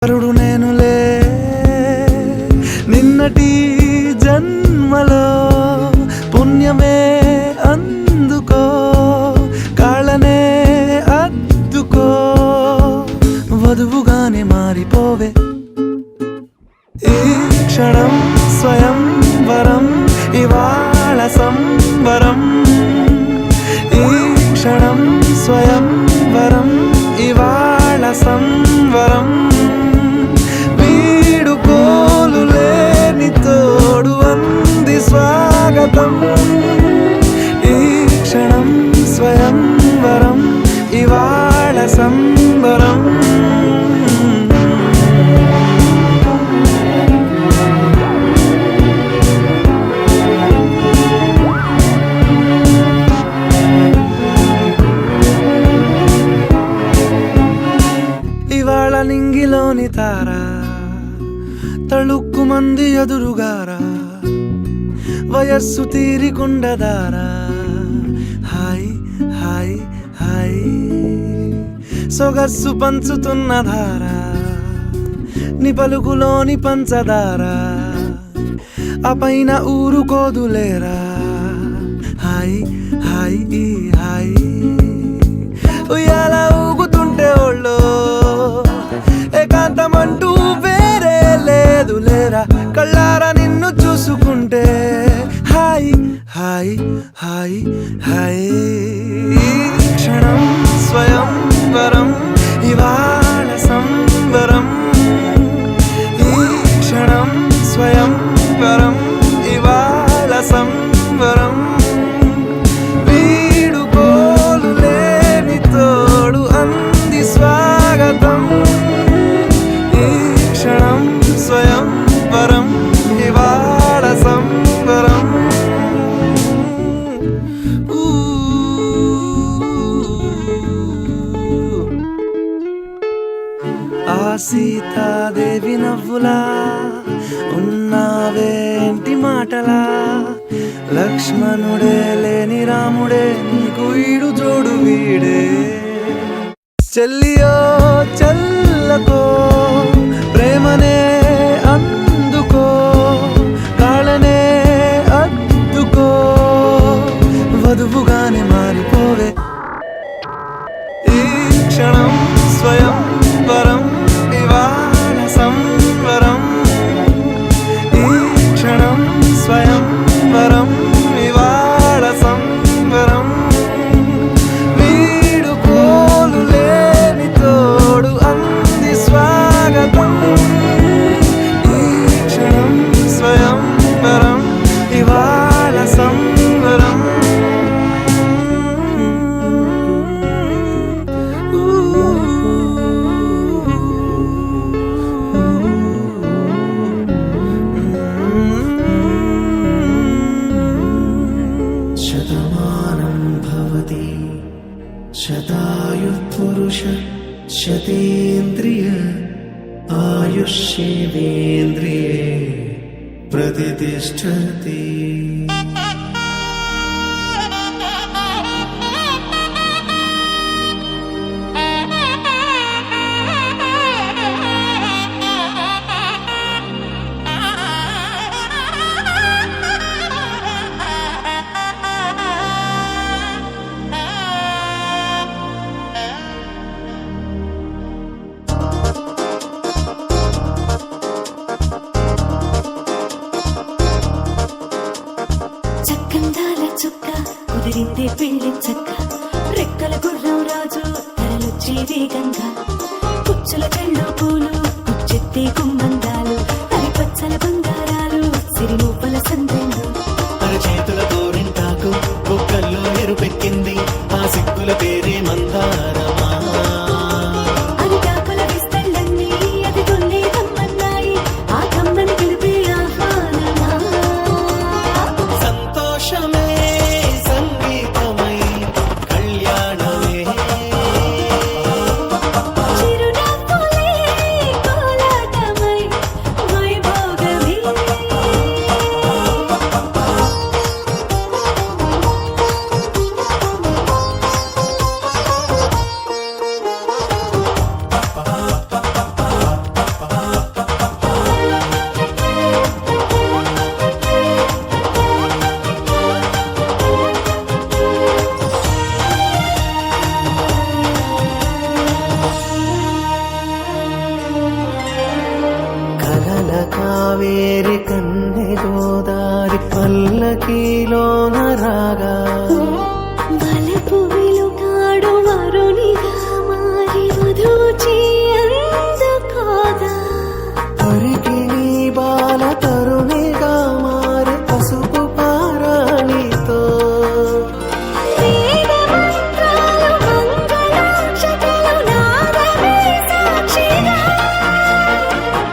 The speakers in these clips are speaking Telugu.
వరుడు నేనులే నిన్నటి జన్మలో పుణ్యమే అందుకో కాళ్ళనే అద్దుకో వధువుగానే మారిపోవే ఈ క్షణం స్వయం వరం ఇవాళ సంవరం ఈ క్షణం స్వయం వరం ఇవాళ సంవరం వీడుకోలు లేని తోడు అంది స్వాగతం ఈ క్షణం స్వయం వరం ఇవాళ సంవరం ఇవాళ నింగిలోని తారా తళుక్కు మంది ఎదురుగారా వయస్సు తీరికుండదారా హాయ్ హాయ్ హాయ్ సొగస్సు పంచుతున్న ధారా ని పలుకులోని పంచదారా ఆ పైన ఊరుకోదులేరా హాయ్ హాయ్ ఈ హాయ్ ఉయ్యాల ఊగుతుంటే ఒళ్ళో ఏకాంతమంటూ వేరే లేదు లేరా కళ్ళారా నిన్ను చూసుకుంటే హాయ్ హాయ్ హాయ్ హాయ్ క్షణం స్వయం వరం ఇవాళ సంవరం ఈ క్షణం స్వయం వరం ఇవాళ సంవరం వీడుకోలు లేని తోడు అంది స్వాగతం క్షణం స్వయం వరం ఇవాళ సంవరం ఆ సీతాదేవి నవ్వులా ఉన్నావేంటి మాటలా లక్ష్మణుడే లేని రాముడే నీకు ఈడు జోడు వీడే చెల్లియో చల్లకో ప్రేమనే అందుకో కాళ్ళనే అద్దుకో వధువుగానే మారిపోవే ఈ క్షణం స్వయం వరం ఇవాళ సంవరం ఈ క్షణం స్వయం వరం ఇవాళ సంవరం వీడుకోలు లేని తోడు అంది స్వాగతం ఈ క్షణం స్వయం వరం ఇవాళ సంవరం శతమానం భవతి శతాయుః పురుష శతేంద్రియ ఆయుష్యేంద్రియే ప్రతిష్టతి చక్కందాల చుక్క కుదిరిందే పెళ్లి చక్క రెక్కల గుర్రం రాజు తరలొచ్చే వేగంగా పుచ్చుల చెళ్ళు పూలు పుచ్చెత్తే గుమ్మందాలు అరి పచ్చల బంగారాలు సిరిమూపల సందెండు అరచేతుల గోరింటాకు కుక్కల్లో ఎరుపెక్కింది ఆ సిగ్గుల పేరే మందారమా అరిటాకుల విస్తళ్ళన్నీ అది కొన్నే కమ్మన్నాయి ఆ కమ్మని పిలిపే ఆహ్వానమా సంతోషమే సంగీతమై కళ్యాణమే చిరునవ్వులే కోవెల కావేరి కన్నె గోదారి పల్లకీలోన రాగా వలపు వెలుగాడు వరునిగా మారి వధూచి అందుకోగా తరికి నీ బాల తరుణిగా మారి పసుపు పారాణితో వేద మంత్రాలు మంగళాక్షతలు నాదమే సాక్షిగా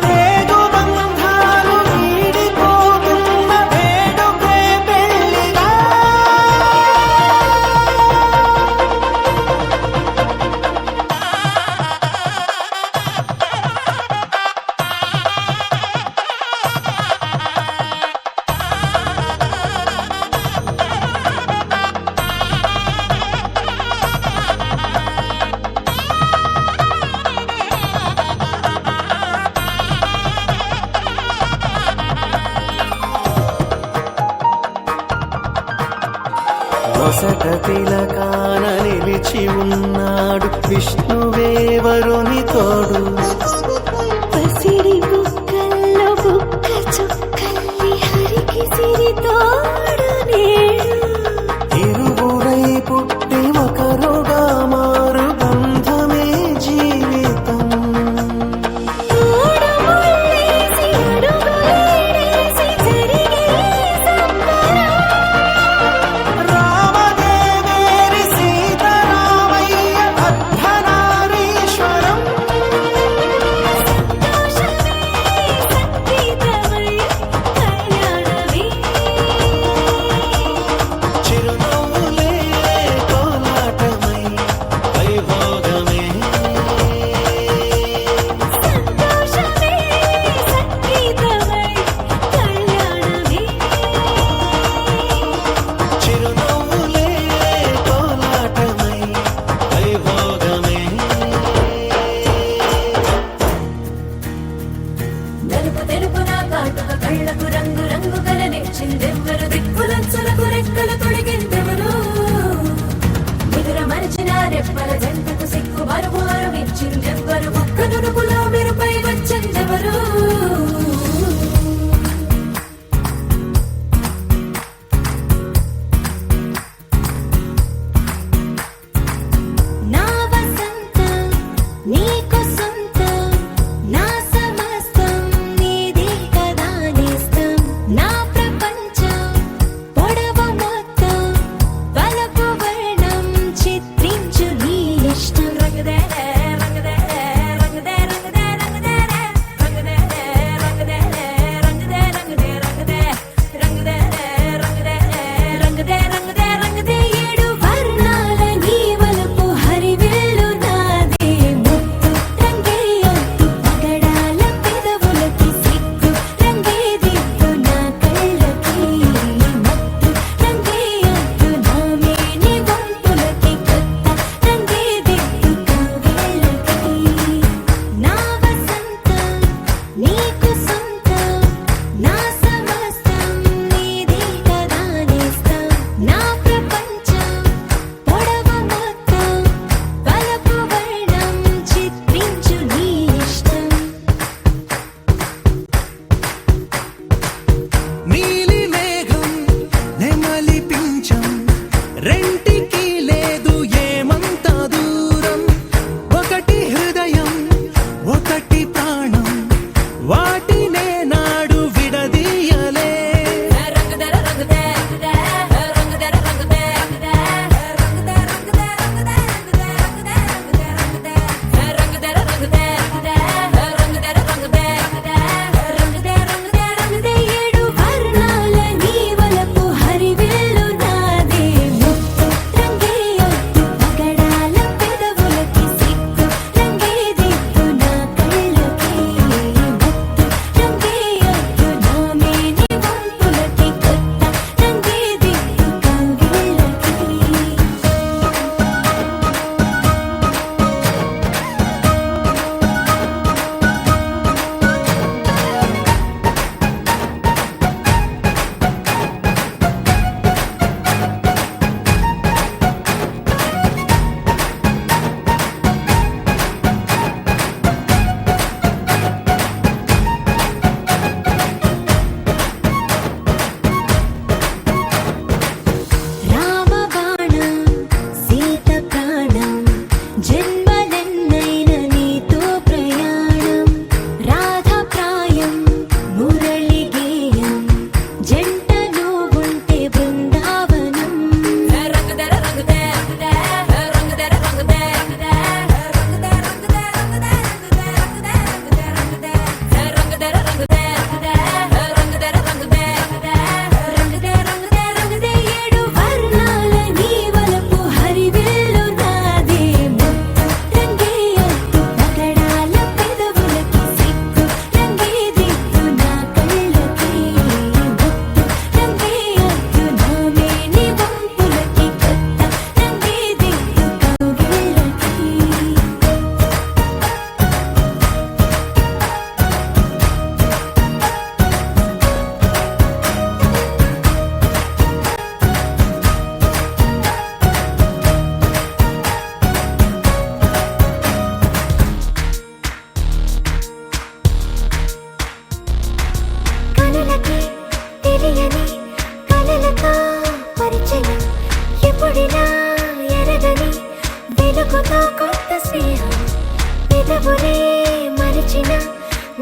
వేగు బంధాలు వీడిపోతున్న వేడుకే పెళ్ళిగా వసట తిలకాన నిలిచి ఉన్నాడు విష్ణువే వరుని తోడు పసిడి బుక్కల్లో బుక్క చుక్కల్లి హరికి సిరి తోడు నేడు ఇరువురై పుట్టి ఒకరుగా మారు బంధమే జీవితం తోడు ముళ్ళేసి అడుగులేసి జరిగే సంబరం రామదేవేరి సీతారామయ్య అర్ధనారీశ్వరం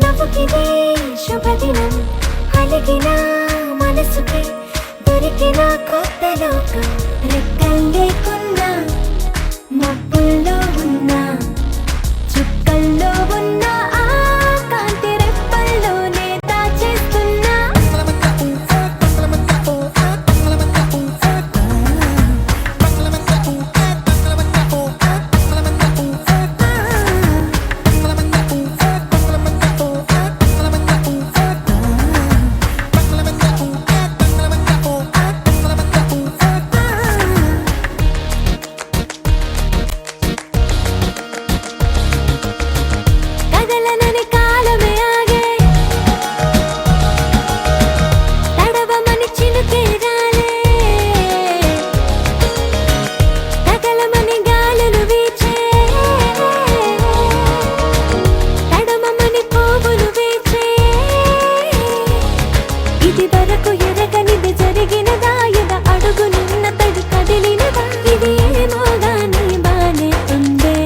నవ్వుకిదే శుభదినం అలిగిన మనసుకి దొరికిన కొత్త లోకం రెక్కలు లేకున్నా మబ్బుల్లో ఉన్నా చుక్కల్లో ఉన్న ఆ కాంతి రెప్పల్లోనే దాచేస్తున్నా కదలనని కాలమే ఆగే తడవమని చినుకే రాలే తగలమని గాలులు వీచే తడమమని పువ్వులు వీచే ఇది వరకు ఎరగనిది జరిగినదా ఎద అడుగునున్న తడి కదిలినదా ఇది ఏమో గాని బానే ఉందే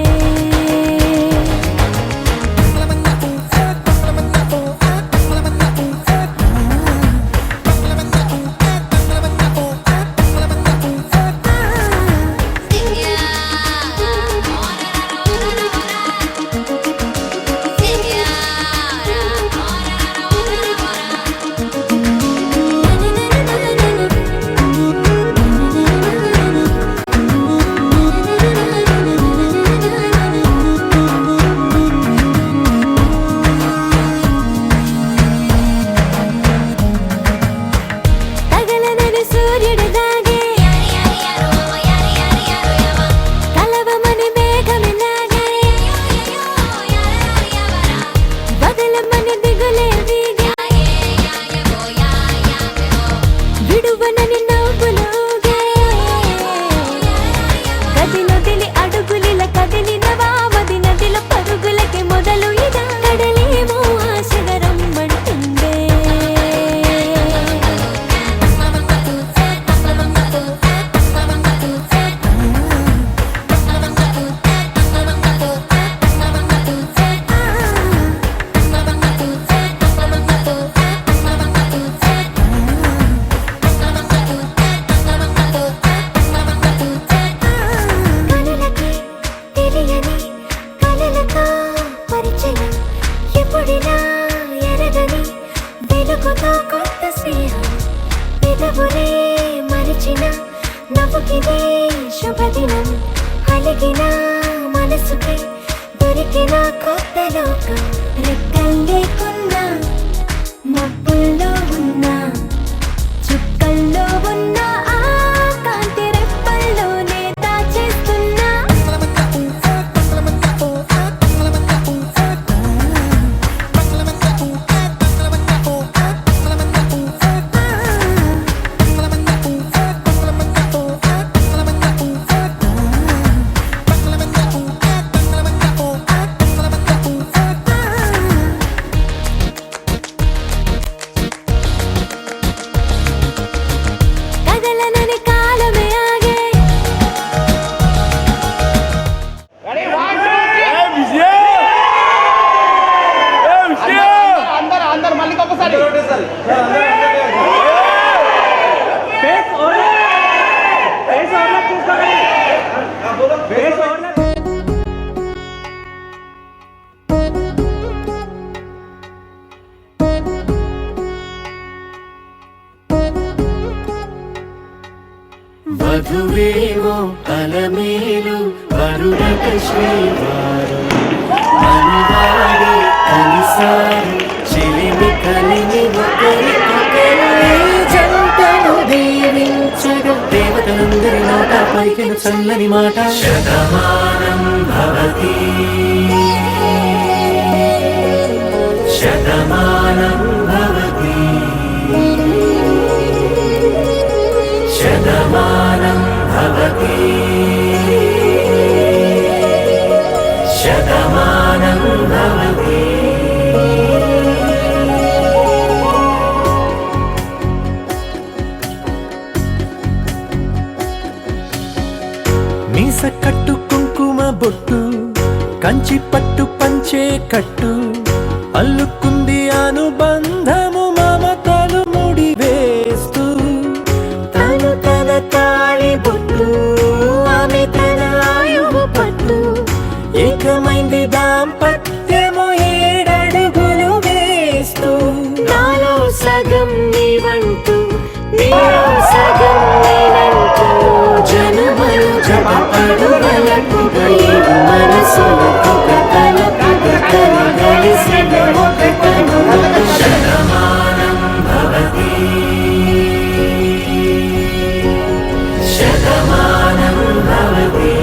తగలనని సూర్యుడు దాగే కలవమని మేఘమిలాగే బదలమని దిగులే వీగే విడువనని నవ్వులోగే గదినొదిలి అడుగులిల కదిలినవా మది నదిల పరుగులకి మొదలు ఇదా కడలేమో ఆశగా రమ్మంటుందే కనులకి తెలియని కలలతో పరిచయం ఎప్పుడినా ఎరగని వెలుగుతో కొత్త స్నేహం పెదవులే మరిచిన నవ్వుకిదే శుభదినం అలిగిన మనసుకి దొరికిన కొత్త లోకం రెక్కలు లేకున్నా మబ్బుల్లో ఉన్నా చుక్కల్లో ఉన్న ఆ కాంతి రెప్పల్లోనే దాచేస్తున్నా కదలనని కాలమే ఆగే అందరు మళ్ళీ ఒక్కసారి వధువేవో అలమేలు వరుడక శ్రీవారు అనువాడి కలిసారు చెలిమి కలిమి ఒకరికొకరు ఈ జంటను దీవించగా దేవతలందరి నోట పలికిన చల్లని మాట శతమానం భవతి శతమానం భవతి శతమానం భవతి శతమానం భవతి మీస కట్టు కుంకుమ బొట్టు కంచి పట్టు పంచే కట్టు అల్లుకు మనసులకొక తలపుగతలు కలిసిన ఒకటను శతమానం భవతి శతమానం భవతి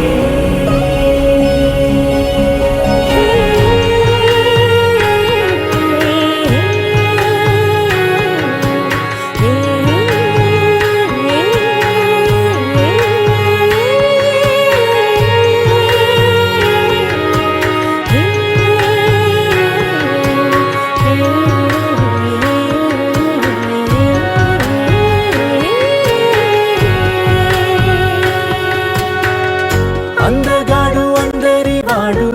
అందగాడు అందరివాడు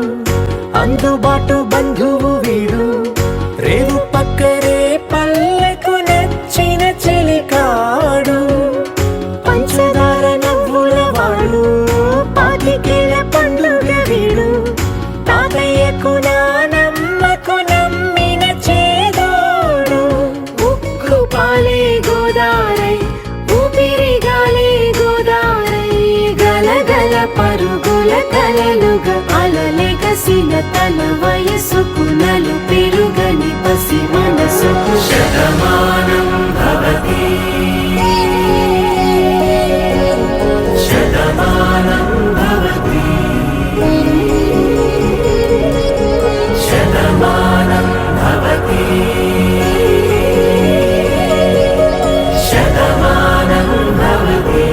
అందుబాటు బంధువు వీడు రేవు పక్కరే పల్లెకు నచ్చిన చెలికాడు పంచదార నవ్వుల వాడు పాతికేల పండుగ వీడు తాతయ్యకు నానమ్మకు నమ్మిన చేదోడు ఉక్కు పాలే గోదారై ఊపిరి గాలే గోదారై గలగల పరుగుల కలలుగా అలలెగసిన తన వయసుకు నలు పెరుగని పసి మనసుకు శతమానం భవతి శతమానం భవతి శతమానం భవతి శతమానం భవతి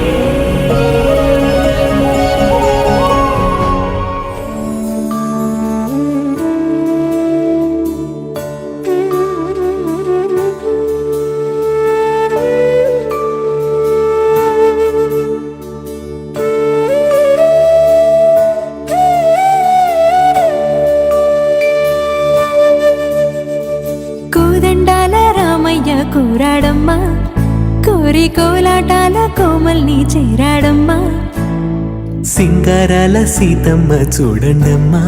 కోదండాల రామయ్య కూరాడమ్మా కోరి కోలాటాల కోమల్ని చేరాడమ్మా సింగారాల సీతమ్మ చూడండమ్మా